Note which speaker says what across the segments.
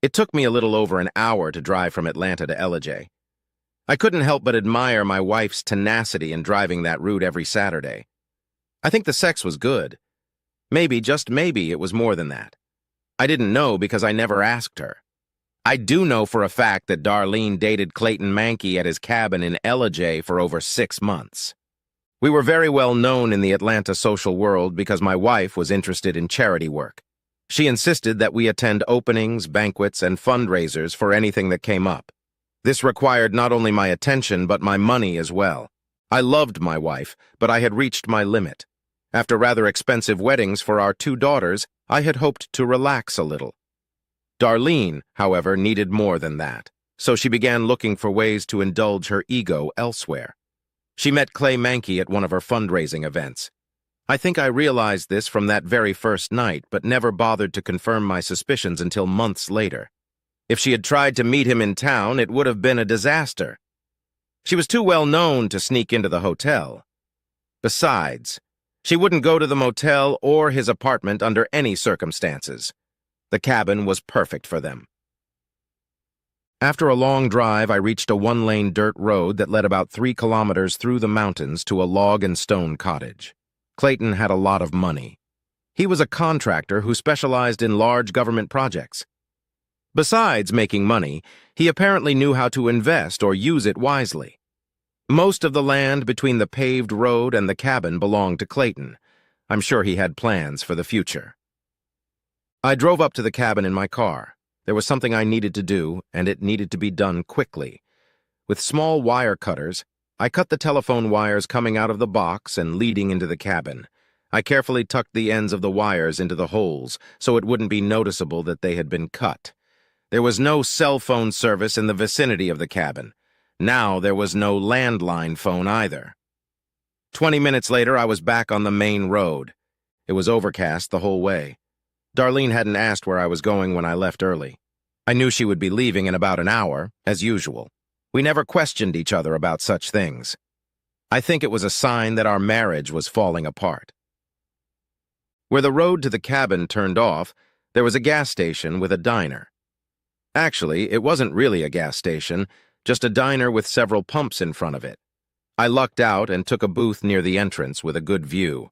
Speaker 1: It took me a little over an hour to drive from Atlanta to LJ. I couldn't help but admire my wife's tenacity in driving that route every Saturday. I think the sex was good. Maybe, just maybe, it was more than that. I didn't know because I never asked her. I do know for a fact that Darlene dated Clayton Mankey at his cabin in LJ for over 6 months. We were very well known in the Atlanta social world because my wife was interested in charity work. She insisted that we attend openings, banquets, and fundraisers for anything that came up. This required not only my attention, but my money as well. I loved my wife, but I had reached my limit. After rather expensive weddings for our 2 daughters, I had hoped to relax a little. Darlene, however, needed more than that, so she began looking for ways to indulge her ego elsewhere. She met Clay Mankey at one of her fundraising events. I think I realized this from that very first night, but never bothered to confirm my suspicions until months later. If she had tried to meet him in town, it would have been a disaster. She was too well known to sneak into the hotel. Besides, she wouldn't go to the motel or his apartment under any circumstances. The cabin was perfect for them. After a long drive, I reached a 1-lane dirt road that led about 3 kilometers through the mountains to a log and stone cottage. Clayton had a lot of money. He was a contractor who specialized in large government projects. Besides making money, he apparently knew how to invest or use it wisely. Most of the land between the paved road and the cabin belonged to Clayton. I'm sure he had plans for the future. I drove up to the cabin in my car. There was something I needed to do, and it needed to be done quickly. With small wire cutters, I cut the telephone wires coming out of the box and leading into the cabin. I carefully tucked the ends of the wires into the holes so it wouldn't be noticeable that they had been cut. There was no cell phone service in the vicinity of the cabin. Now there was no landline phone either. 20 minutes later, I was back on the main road. It was overcast the whole way. Darlene hadn't asked where I was going when I left early. I knew she would be leaving in about an hour, as usual. We never questioned each other about such things. I think it was a sign that our marriage was falling apart. Where the road to the cabin turned off, there was a gas station with a diner. Actually, it wasn't really a gas station, just a diner with several pumps in front of it. I lucked out and took a booth near the entrance with a good view.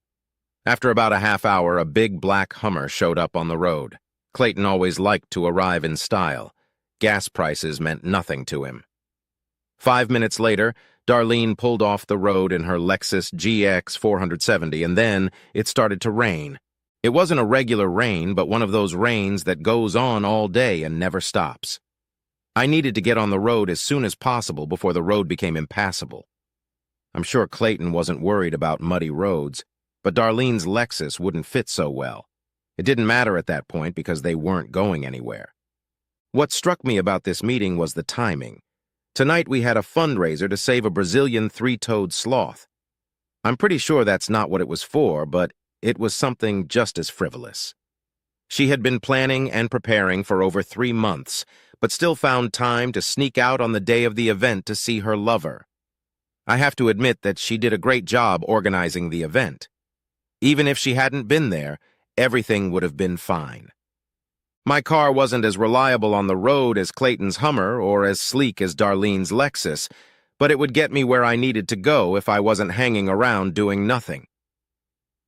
Speaker 1: After about a half hour, a big black Hummer showed up on the road. Clayton always liked to arrive in style. Gas prices meant nothing to him. 5 minutes later, Darlene pulled off the road in her Lexus GX 470, and then it started to rain. It wasn't a regular rain, but one of those rains that goes on all day and never stops. I needed to get on the road as soon as possible before the road became impassable. I'm sure Clayton wasn't worried about muddy roads, but Darlene's Lexus wouldn't fit so well. It didn't matter at that point because they weren't going anywhere. What struck me about this meeting was the timing. Tonight we had a fundraiser to save a Brazilian 3-toed sloth. I'm pretty sure that's not what it was for, but it was something just as frivolous. She had been planning and preparing for over 3 months, but still found time to sneak out on the day of the event to see her lover. I have to admit that she did a great job organizing the event. Even if she hadn't been there, everything would have been fine. My car wasn't as reliable on the road as Clayton's Hummer or as sleek as Darlene's Lexus, but it would get me where I needed to go if I wasn't hanging around doing nothing.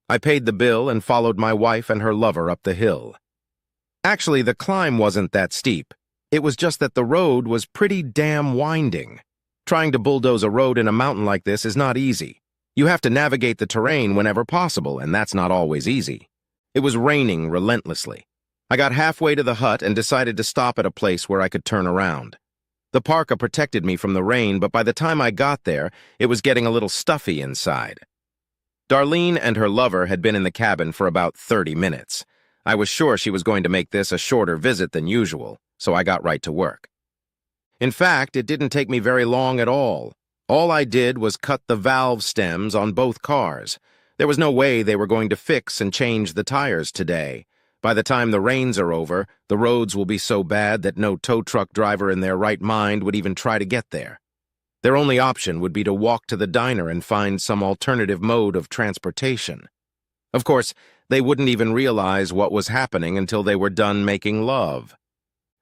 Speaker 1: I paid the bill and followed my wife and her lover up the hill. Actually, the climb wasn't that steep. It was just that the road was pretty damn winding. Trying to bulldoze a road in a mountain like this is not easy. You have to navigate the terrain whenever possible, and that's not always easy. It was raining relentlessly. I got halfway to the hut and decided to stop at a place where I could turn around. The parka protected me from the rain, but by the time I got there, it was getting a little stuffy inside. Darlene and her lover had been in the cabin for about 30 minutes. I was sure she was going to make this a shorter visit than usual, so I got right to work. In fact, it didn't take me very long at all. All I did was cut the valve stems on both cars. There was no way they were going to fix and change the tires today. By the time the rains are over, the roads will be so bad that no tow truck driver in their right mind would even try to get there. Their only option would be to walk to the diner and find some alternative mode of transportation. Of course, they wouldn't even realize what was happening until they were done making love.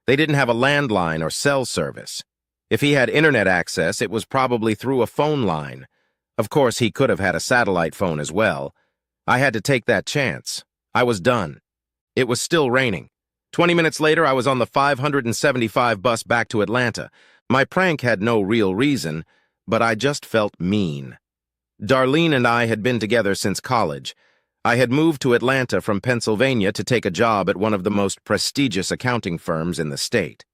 Speaker 1: They didn't have a landline or cell service. If he had internet access, it was probably through a phone line. Of course, he could have had a satellite phone as well. I had to take that chance. I was done. It was still raining. 20 minutes later, I was on the 575 bus back to Atlanta. My prank had no real reason, but I just felt mean. Darlene and I had been together since college. I had moved to Atlanta from Pennsylvania to take a job at one of the most prestigious accounting firms in the state.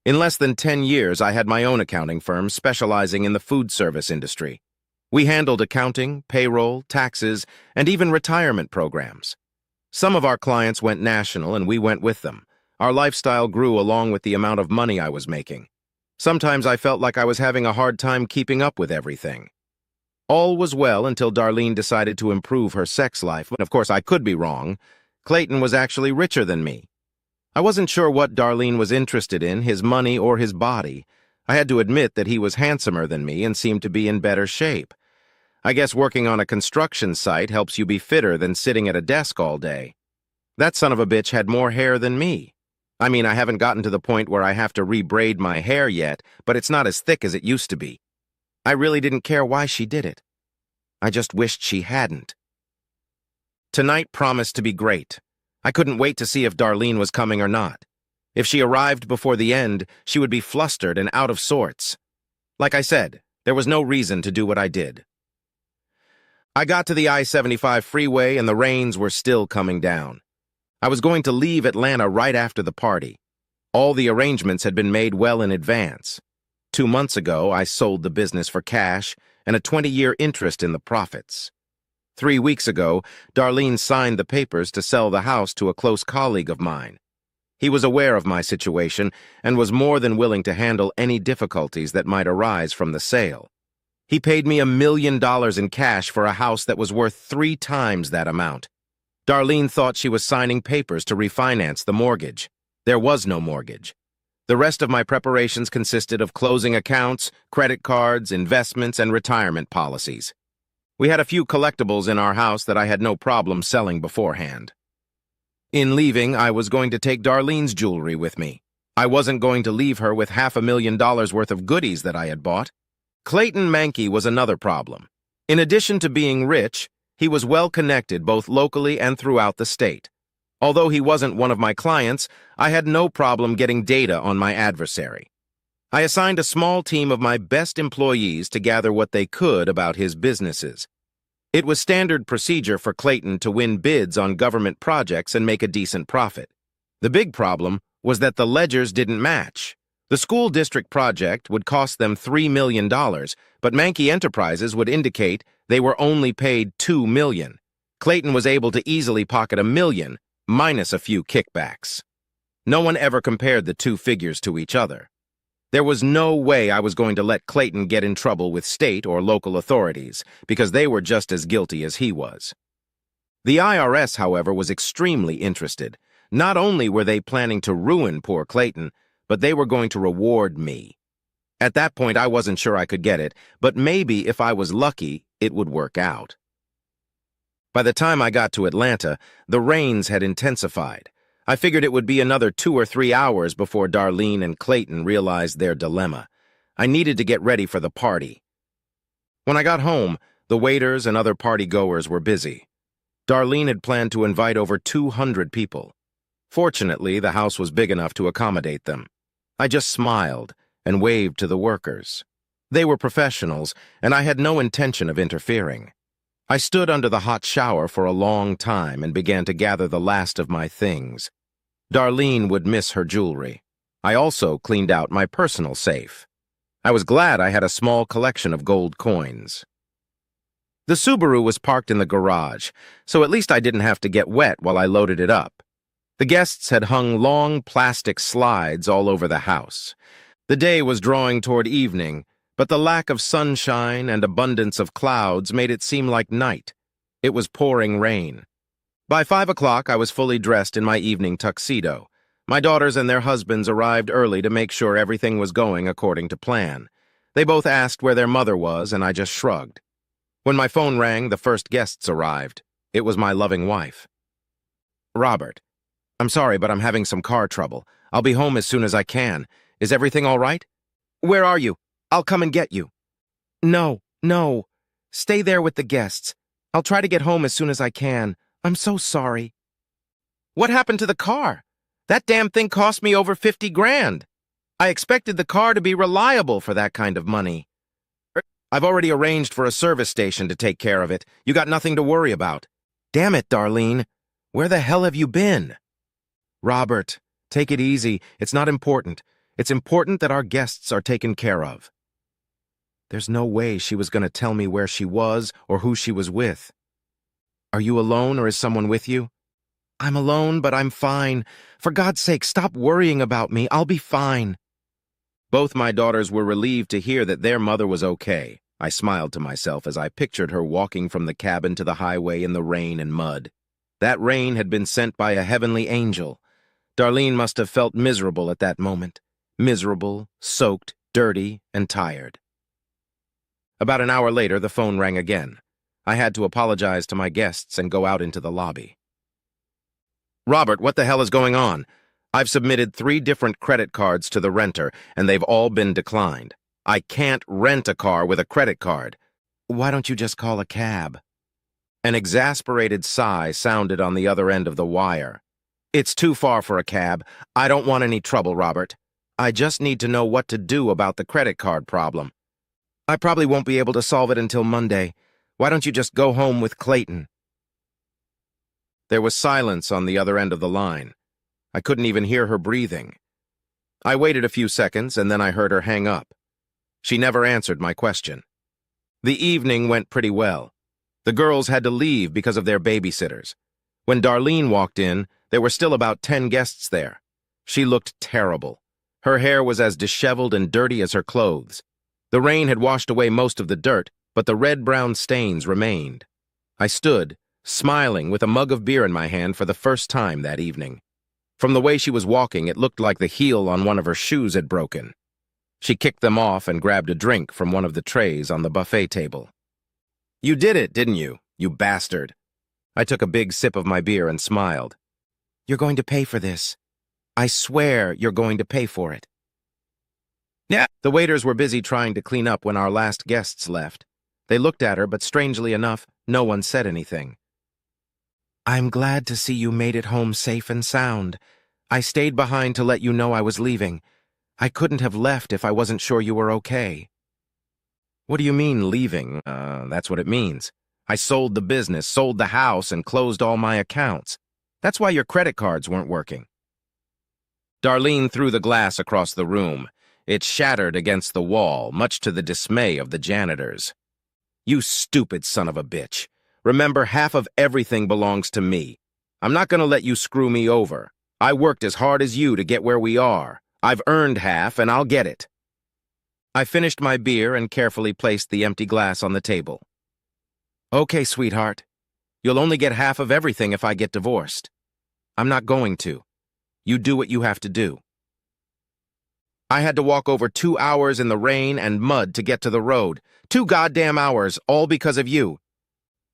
Speaker 1: In less than 10 years, I had my own accounting firm specializing in the food service industry. We handled accounting, payroll, taxes, and even retirement programs. Some of our clients went national, and we went with them. Our lifestyle grew along with the amount of money I was making. Sometimes I felt like I was having a hard time keeping up with everything. All was well until Darlene decided to improve her sex life. Of course, I could be wrong. Clayton was actually richer than me. I wasn't sure what Darlene was interested in, his money or his body. I had to admit that he was handsomer than me and seemed to be in better shape. I guess working on a construction site helps you be fitter than sitting at a desk all day. That son of a bitch had more hair than me. I mean, I haven't gotten to the point where I have to rebraid my hair yet, but it's not as thick as it used to be. I really didn't care why she did it. I just wished she hadn't. Tonight promised to be great. I couldn't wait to see if Darlene was coming or not. If she arrived before the end, she would be flustered and out of sorts. Like I said, there was no reason to do what I did. I got to the I-75 freeway and the rains were still coming down. I was going to leave Atlanta right after the party. All the arrangements had been made well in advance. 2 months ago, I sold the business for cash and a 20-year interest in the profits. 3 weeks ago, Darlene signed the papers to sell the house to a close colleague of mine. He was aware of my situation and was more than willing to handle any difficulties that might arise from the sale. He paid me $1 million in cash for a house that was worth 3 times that amount. Darlene thought she was signing papers to refinance the mortgage. There was no mortgage. The rest of my preparations consisted of closing accounts, credit cards, investments, and retirement policies. We had a few collectibles in our house that I had no problem selling beforehand. In leaving, I was going to take Darlene's jewelry with me. I wasn't going to leave her with $500,000 worth of goodies that I had bought. Clayton Mankey was another problem. In addition to being rich, he was well-connected both locally and throughout the state. Although he wasn't one of my clients, I had no problem getting data on my adversary. I assigned a small team of my best employees to gather what they could about his businesses. It was standard procedure for Clayton to win bids on government projects and make a decent profit. The big problem was that the ledgers didn't match. The school district project would cost them $3 million, but Mankey Enterprises would indicate they were only paid $2 million. Clayton was able to easily pocket $1 million, minus a few kickbacks. No one ever compared the two figures to each other. There was no way I was going to let Clayton get in trouble with state or local authorities, because they were just as guilty as he was. The IRS, however, was extremely interested. Not only were they planning to ruin poor Clayton, but they were going to reward me. At that point, I wasn't sure I could get it, but maybe if I was lucky, it would work out. By the time I got to Atlanta, the rains had intensified. I figured it would be another 2 or 3 hours before Darlene and Clayton realized their dilemma. I needed to get ready for the party. When I got home, the waiters and other party-goers were busy. Darlene had planned to invite over 200 people. Fortunately, the house was big enough to accommodate them. I just smiled and waved to the workers. They were professionals, and I had no intention of interfering. I stood under the hot shower for a long time and began to gather the last of my things. Darlene would miss her jewelry. I also cleaned out my personal safe. I was glad I had a small collection of gold coins. The Subaru was parked in the garage, so at least I didn't have to get wet while I loaded it up. The guests had hung long plastic slides all over the house. The day was drawing toward evening, but the lack of sunshine and abundance of clouds made it seem like night. It was pouring rain. By 5 o'clock, I was fully dressed in my evening tuxedo. My daughters and their husbands arrived early to make sure everything was going according to plan. They both asked where their mother was, and I just shrugged. When my phone rang, the first guests arrived. It was my loving wife. "Robert, I'm sorry, but I'm having some car trouble. I'll be home as soon as I can. Is everything all right? Where are you? I'll come and get you. No, no. Stay there with the guests. I'll try to get home as soon as I can. I'm so sorry. What happened to the car? That damn thing cost me over 50 grand. I expected the car to be reliable for that kind of money. I've already arranged for a service station to take care of it. You got nothing to worry about. Damn it, Darlene. Where the hell have you been? Robert, take it easy. It's not important. It's important that our guests are taken care of. There's no way she was going to tell me where she was or who she was with. Are you alone or is someone with you? I'm alone, but I'm fine. For God's sake, stop worrying about me. I'll be fine. Both my daughters were relieved to hear that their mother was okay. I smiled to myself as I pictured her walking from the cabin to the highway in the rain and mud. That rain had been sent by a heavenly angel. Darlene must have felt miserable at that moment. Miserable, soaked, dirty, and tired. About an hour later, the phone rang again. I had to apologize to my guests and go out into the lobby. Robert, what the hell is going on? I've submitted 3 different credit cards to the renter, and they've all been declined. I can't rent a car with a credit card. Why don't you just call a cab? An exasperated sigh sounded on the other end of the wire. It's too far for a cab. I don't want any trouble, Robert. I just need to know what to do about the credit card problem. I probably won't be able to solve it until Monday. Why don't you just go home with Clayton? There was silence on the other end of the line. I couldn't even hear her breathing. I waited a few seconds, and then I heard her hang up. She never answered my question. The evening went pretty well. The girls had to leave because of their babysitters. When Darlene walked in, there were still about 10 guests there. She looked terrible. Her hair was as disheveled and dirty as her clothes. The rain had washed away most of the dirt, but the red-brown stains remained. I stood, smiling with a mug of beer in my hand for the first time that evening. From the way she was walking, it looked like the heel on one of her shoes had broken. She kicked them off and grabbed a drink from one of the trays on the buffet table. You did it, didn't you, you bastard? I took a big sip of my beer and smiled. You're going to pay for this. I swear you're going to pay for it. Yeah. The waiters were busy trying to clean up when our last guests left. They looked at her, but strangely enough, no one said anything. I'm glad to see you made it home safe and sound. I stayed behind to let you know I was leaving. I couldn't have left if I wasn't sure you were okay. What do you mean, leaving? That's what it means. I sold the business, sold the house, and closed all my accounts. That's why your credit cards weren't working. Darlene threw the glass across the room. It shattered against the wall, much to the dismay of the janitors. You stupid son of a bitch. Remember, half of everything belongs to me. I'm not going to let you screw me over. I worked as hard as you to get where we are. I've earned half, and I'll get it. I finished my beer and carefully placed the empty glass on the table. Okay, sweetheart. You'll only get half of everything if I get divorced. I'm not going to. You do what you have to do. I had to walk over 2 hours in the rain and mud to get to the road. 2 goddamn hours, all because of you.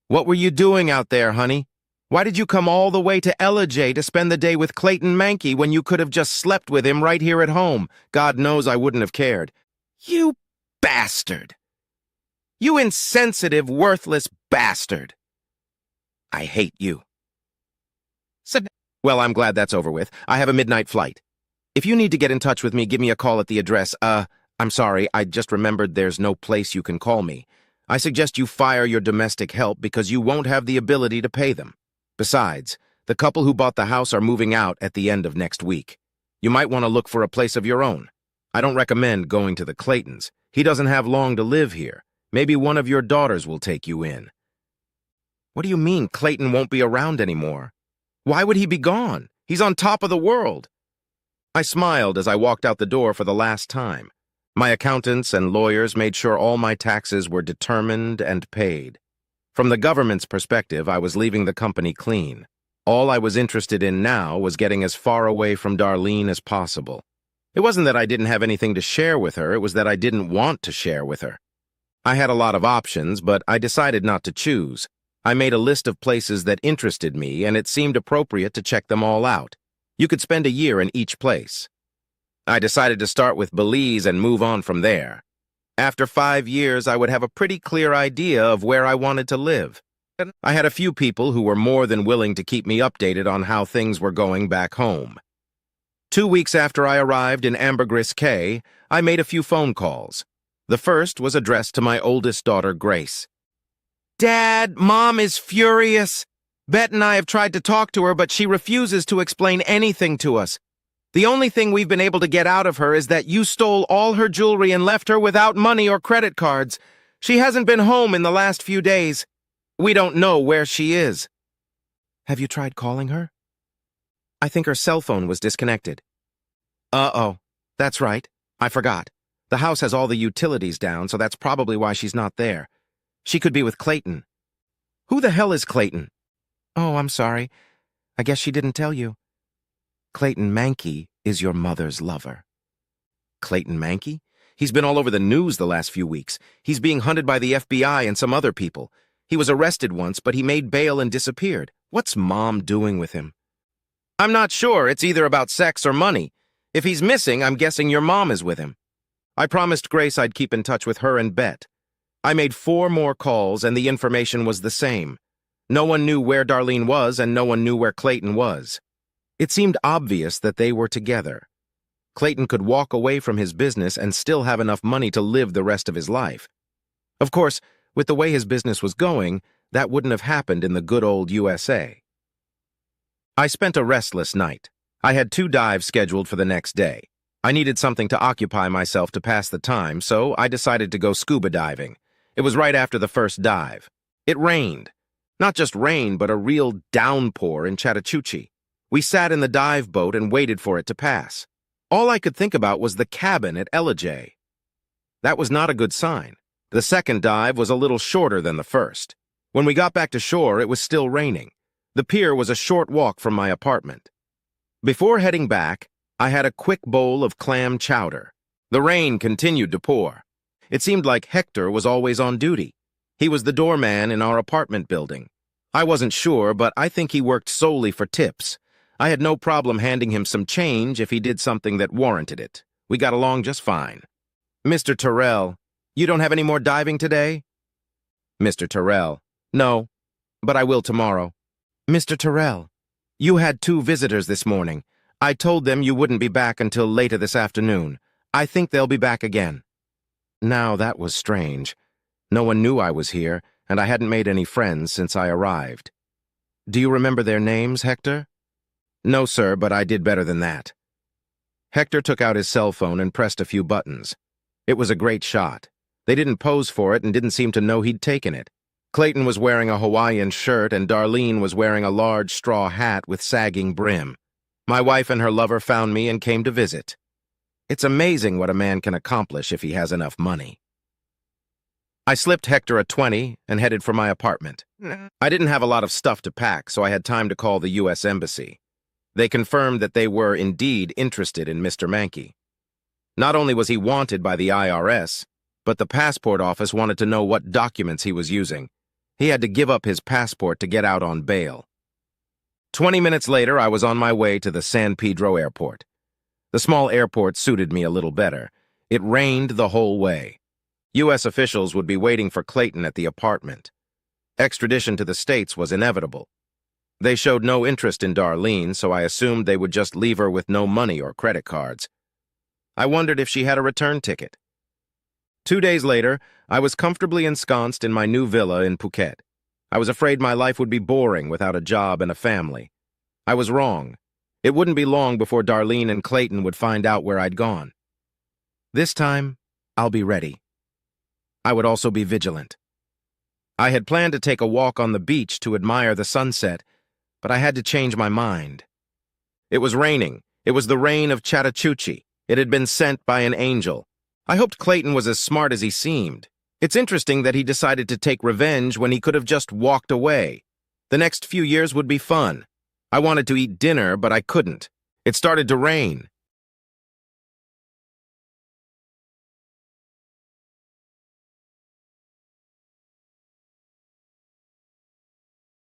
Speaker 1: What were you doing out there, honey? Why did you come all the way to LJ to spend the day with Clayton Mankey when you could have just slept with him right here at home? God knows I wouldn't have cared. You bastard. You insensitive, worthless bastard. I hate you. Well, I'm glad that's over with. I have a midnight flight. If you need to get in touch with me, give me a call at the address. I'm sorry, I just remembered there's no place you can call me. I suggest you fire your domestic help because you won't have the ability to pay them. Besides, the couple who bought the house are moving out at the end of next week. You might want to look for a place of your own. I don't recommend going to the Claytons. He doesn't have long to live here. Maybe one of your daughters will take you in. What do you mean Clayton won't be around anymore? Why would he be gone? He's on top of the world. I smiled as I walked out the door for the last time. My accountants and lawyers made sure all my taxes were determined and paid. From the government's perspective, I was leaving the company clean. All I was interested in now was getting as far away from Darlene as possible. It wasn't that I didn't have anything to share with her, it was that I didn't want to share with her. I had a lot of options, but I decided not to choose. I made a list of places that interested me, and it seemed appropriate to check them all out. You could spend a year in each place. I decided to start with Belize and move on from there. After 5 years, I would have a pretty clear idea of where I wanted to live. I had a few people who were more than willing to keep me updated on how things were going back home. 2 weeks after I arrived in Ambergris Caye, I made a few phone calls. The first was addressed to my oldest daughter, Grace. "Dad, Mom is furious. Bet and I have tried to talk to her, but she refuses to explain anything to us. The only thing we've been able to get out of her is that you stole all her jewelry and left her without money or credit cards. She hasn't been home in the last few days. We don't know where she is." "Have you tried calling her?" "I think her cell phone was disconnected." "Uh-oh, that's right. I forgot. The house has all the utilities down, so that's probably why she's not there. She could be with Clayton." "Who the hell is Clayton?" "Oh, I'm sorry. I guess she didn't tell you. Clayton Mankey is your mother's lover." "Clayton Mankey? He's been all over the news the last few weeks. He's being hunted by the FBI and some other people. He was arrested once, but he made bail and disappeared. What's Mom doing with him?" "I'm not sure. It's either about sex or money. If he's missing, I'm guessing your mom is with him." I promised Grace I'd keep in touch with her and Bet. I made 4 more calls, and the information was the same. No one knew where Darlene was, and no one knew where Clayton was. It seemed obvious that they were together. Clayton could walk away from his business and still have enough money to live the rest of his life. Of course, with the way his business was going, that wouldn't have happened in the good old USA. I spent a restless night. I had 2 dives scheduled for the next day. I needed something to occupy myself to pass the time, so I decided to go scuba diving. It was right after the first dive. It rained. Not just rain, but a real downpour in Chattahoochee. We sat in the dive boat and waited for it to pass. All I could think about was the cabin at Ellijay. That was not a good sign. The second dive was a little shorter than the first. When we got back to shore, it was still raining. The pier was a short walk from my apartment. Before heading back, I had a quick bowl of clam chowder. The rain continued to pour. It seemed like Hector was always on duty. He was the doorman in our apartment building. I wasn't sure, but I think he worked solely for tips. I had no problem handing him some change if he did something that warranted it. We got along just fine. "Mr. Terrell, you don't have any more diving today?" Mr. Terrell, "No, but I will tomorrow." "Mr. Terrell, you had 2 visitors this morning. I told them you wouldn't be back until later this afternoon. I think they'll be back again." Now that was strange. No one knew I was here, and I hadn't made any friends since I arrived. "Do you remember their names, Hector?" "No, sir, but I did better than that." Hector took out his cell phone and pressed a few buttons. It was a great shot. They didn't pose for it and didn't seem to know he'd taken it. Clayton was wearing a Hawaiian shirt and Darlene was wearing a large straw hat with sagging brim. My wife and her lover found me and came to visit. It's amazing what a man can accomplish if he has enough money. I slipped Hector a 20 and headed for my apartment. I didn't have a lot of stuff to pack, so I had time to call the U.S. Embassy. They confirmed that they were indeed interested in Mr. Mankey. Not only was he wanted by the IRS, but the passport office wanted to know what documents he was using. He had to give up his passport to get out on bail. 20 minutes later, I was on my way to the San Pedro airport. The small airport suited me a little better. It rained the whole way. U.S. officials would be waiting for Clayton at the apartment. Extradition to the States was inevitable. They showed no interest in Darlene, so I assumed they would just leave her with no money or credit cards. I wondered if she had a return ticket. 2 days later, I was comfortably ensconced in my new villa in Phuket. I was afraid my life would be boring without a job and a family. I was wrong. It wouldn't be long before Darlene and Clayton would find out where I'd gone. This time, I'll be ready. I would also be vigilant. I had planned to take a walk on the beach to admire the sunset, but I had to change my mind. It was raining. It was the rain of Chattahoochee. It had been sent by an angel. I hoped Clayton was as smart as he seemed. It's interesting that he decided to take revenge when he could have just walked away. The next few years would be fun. I wanted to eat dinner, but I couldn't. It started to rain.